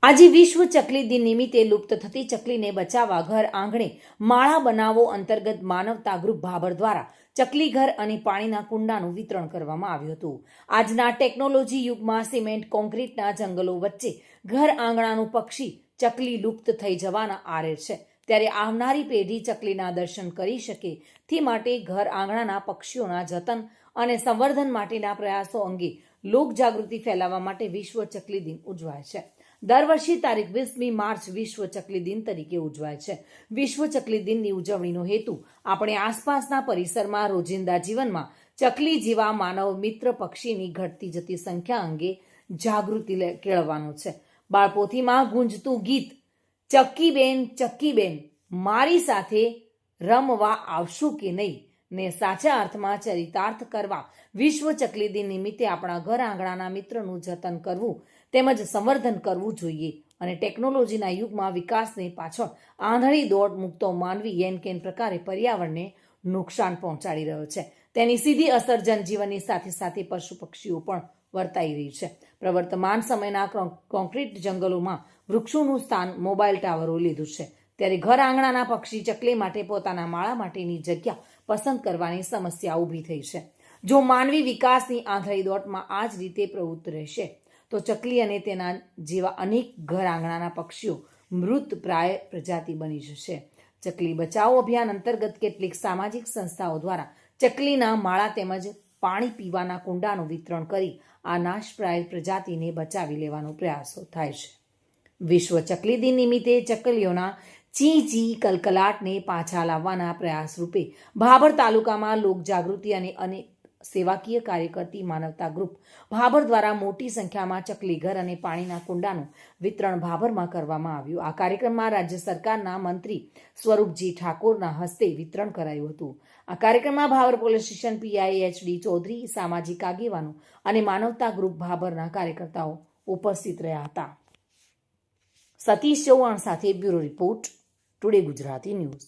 આજે વિશ્વ ચકલી દિન નિમિત્તે લુપ્ત થતી ચકલીને બચાવવા ઘર આંગણે માળા બનાવો અંતર્ગત માનવતા ગ્રુપ ભાભર દ્વારા ચકલી ઘર અને પાણીના કુંડાનું વિતરણ કરવામાં આવ્યું હતું. આજના ટેકનોલોજી યુગમાં સિમેન્ટ કોન્ક્રીટના જંગલો વચ્ચે ઘર આંગણાનું પક્ષી ચકલી લુપ્ત થઈ જવાના આરે છે. ત્યારે આવનારી પેઢી ચકલીના દર્શન કરી શકે તે માટે ઘર આંગણાના પક્ષીઓના જતન અને સંવર્ધન માટેના પ્રયાસો અંગે લોકજાગૃતિ ફેલાવવા માટે વિશ્વ ચકલી દિન ઉજવાય છે. દર વર્ષે તારીખ 20મી માર્ચ વિશ્વ ચકલી દિન તરીકે ઉજવાય છે. વિશ્વ ચકલી દિનની ઉજવણીનો હેતુ આપણે આસપાસના પરિસરમાં રોજિંદા જીવનમાં ચકલી જેવા માનવ મિત્ર પક્ષીની ઘટતી જતી સંખ્યા અંગે જાગૃતિ કેળવવાનો છે. બાળપોથીમાં ગુંજતું ગીત ચક્કીબેન મારી સાથે રમવા આવશું કે નહીં ને સાચા અર્થમાં ચરિતાર્થ કરવા વિશ્વ ચકલી દિન નિમિત્તે આપણા ઘર આંગણાના મિત્રનું જતન કરવું તેમજ સંવર્ધન કરવું જોઈએ અને ટેકનોલોજીના યુગમાં વિકાસને પાછળ આંધળી દોડ મૂકતો માનવી એન કેન પ્રકારે પર્યાવરણને નુકસાન પહોંચાડી રહ્યો છે. તેની સીધી અસર જનજીવનની સાથે સાથે પશુ પક્ષીઓ પણ વર્તાઈ રહી છે. પ્રવર્તમાન સમયના કોન્ક્રીટ જંગલોમાં વૃક્ષોનું સ્થાન મોબાઈલ ટાવરો લીધું છે. ત્યારે ઘર આંગણાના પક્ષી ચકલી માટે પોતાના માળા માટેની જગ્યા પસંદ કરવાની સમસ્યા ઊભી થઈ છે. જો માનવી વિકાસની આંધળી દોટમાં આ જ રીતે પ્રવૃત્ત રહેશે તો ચકલી અને તેના જેવા અનેક ઘર આંગણાના પક્ષીઓ મૃત પ્રાય પ્રજાતિ બની જશે. ચકલી બચાવો અભિયાન અંતર્ગત કેટલીક સામાજિક સંસ્થાઓ દ્વારા ચકલીના માળા તેમજ પાણી પીવાના કુંડાનું વિતરણ કરી આ નાશપ્રાય પ્રજાતિને બચાવી લેવાનો પ્રયાસો થાય છે. વિશ્વ ચકલી દિન નિમિત્તે ચકલીઓના ચી ચી કલકલાટને પાછા લાવવાના પ્રયાસ રૂપે ભાભર તાલુકામાં લોકજાગૃતિ અને સેવાકીય કાર્ય કરતી માનવતા ગ્રુપ ભાભર દ્વારા મોટી સંખ્યામાં ચકલી ઘર અને પાણીના કુંડાનું વિતરણ ભાભરમાં કરવામાં આવ્યું. આ કાર્યક્રમમાં રાજ્ય સરકારના મંત્રી સ્વરૂપજી ઠાકોરના હસ્તે વિતરણ કરાયું હતું. આ કાર્યક્રમમાં Bhabhar police station PI H D. Chaudhary, સામાજિક આગેવાનો અને માનવતા ગ્રુપ ભાભરના કાર્યકર્તાઓ ઉપસ્થિત રહ્યા હતા. સતીશ ચૌહાણ સાથે bureau report, today Gujarati news.